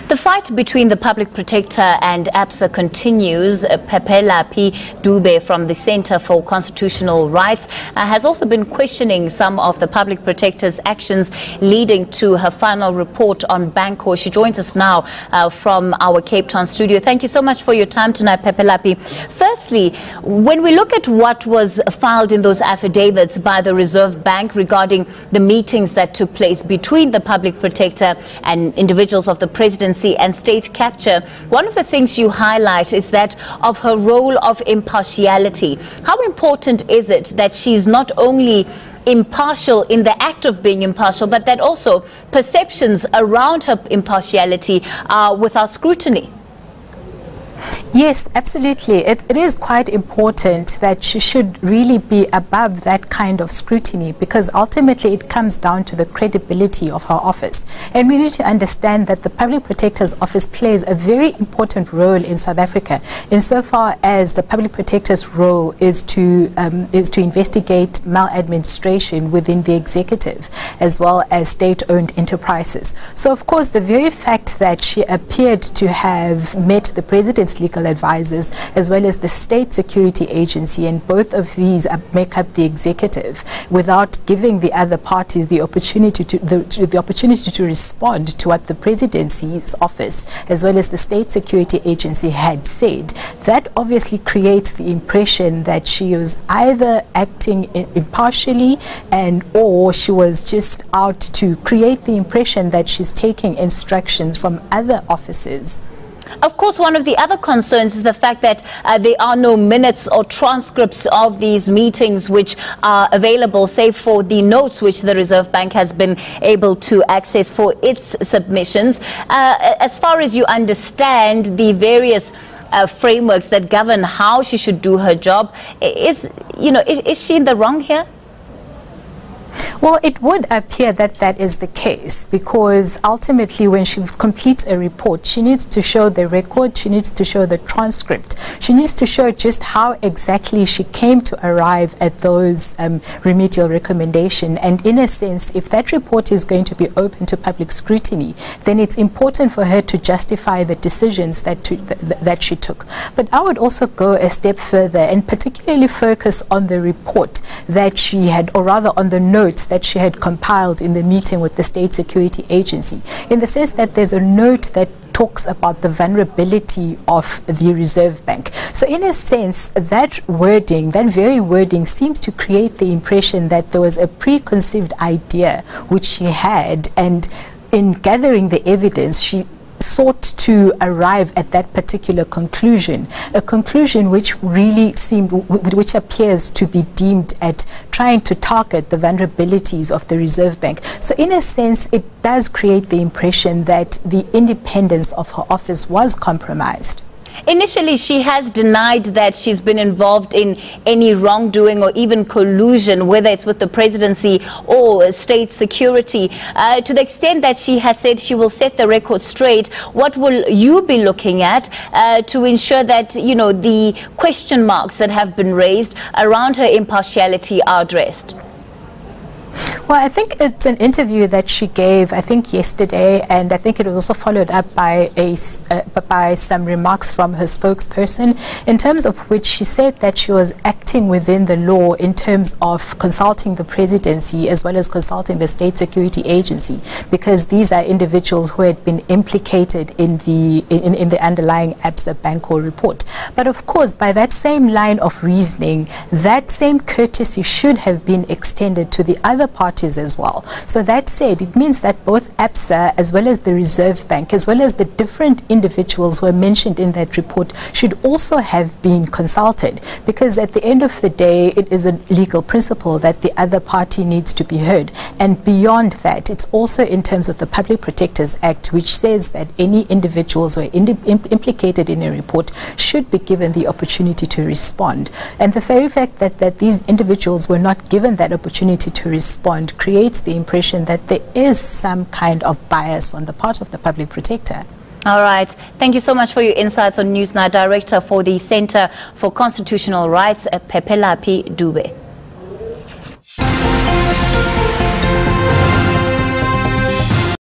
The fight between the Public Protector and ABSA continues. P. Dube from the Center for Constitutional Rights has also been questioning some of the Public Protector's actions leading to her final report on Banco. She joins us now from our Cape Town studio. Thank you so much for your time tonight, P. Firstly, when we look at what was filed in those affidavits by the Reserve Bank regarding the meetings that took place between the Public Protector and individuals of the presidency and state capture, one of the things you highlight is that of her role of impartiality. How important is it that she's not only impartial in the act of being impartial, but that also perceptions around her impartiality are without scrutiny? Yes, absolutely. It is quite important that she should really be above that kind of scrutiny, because ultimately it comes down to the credibility of her office. And we need to understand that the Public Protector's office plays a very important role in South Africa, insofar as the Public Protector's role is to investigate maladministration within the executive, as well as state-owned enterprises. So, of course, the very fact that she appeared to have met the President's legal advisors as well as the State Security Agency, and both of these make up the executive, without giving the other parties the opportunity to respond to what the Presidency's office as well as the State Security Agency had said, that obviously creates the impression that she was either acting impartially or she was just out to create the impression that she's taking instructions from other officers. Of course, one of the other concerns is the fact that there are no minutes or transcripts of these meetings which are available, save for the notes which the Reserve Bank has been able to access for its submissions. As far as you understand the various frameworks that govern how she should do her job, is she in the wrong here? Well, it would appear that that is the case, because ultimately when she completes a report, she needs to show the record, she needs to show the transcript, she needs to show just how exactly she came to arrive at those remedial recommendations. And in a sense, if that report is going to be open to public scrutiny, then it's important for her to justify the decisions that she took. But I would also go a step further and particularly focus on the report that she had, or rather on the notes that she had compiled in the meeting with the State Security Agency, in the sense that there's a note that talks about the vulnerability of the Reserve Bank. So in a sense, that wording, that very wording, seems to create the impression that there was a preconceived idea which she had, and in gathering the evidence, she sought to arrive at that particular conclusion, a conclusion which really which appears to be deemed at trying to target the vulnerabilities of the Reserve Bank. So in a sense, it does create the impression that the independence of her office was compromised. Initially, she has denied that she's been involved in any wrongdoing or even collusion, whether it's with the presidency or state security. To the extent that she has said she will set the record straight, what will you be looking at to ensure that, the question marks that have been raised around her impartiality are addressed? Well, I think it's an interview that she gave, I think, yesterday, and I think it was also followed up by some remarks from her spokesperson, in terms of which she said that she was acting within the law in terms of consulting the presidency as well as consulting the State Security Agency, because these are individuals who had been implicated in the underlying ABSA Banco report. But of course, by that same line of reasoning, that same courtesy should have been extended to the other parties as well. So that said, it means that both ABSA as well as the Reserve Bank, as well as the different individuals who are mentioned in that report, should also have been consulted, because at the end of the day, it is a legal principle that the other party needs to be heard. And beyond that, it's also in terms of the Public Protectors Act, which says that any individuals who are implicated in a report should be given the opportunity to respond. And the very fact that these individuals were not given that opportunity to respond creates the impression that there is some kind of bias on the part of the Public Protector. All right. Thank you so much for your insights on Newsnight. Director for the Center for Constitutional Rights, P. Dube.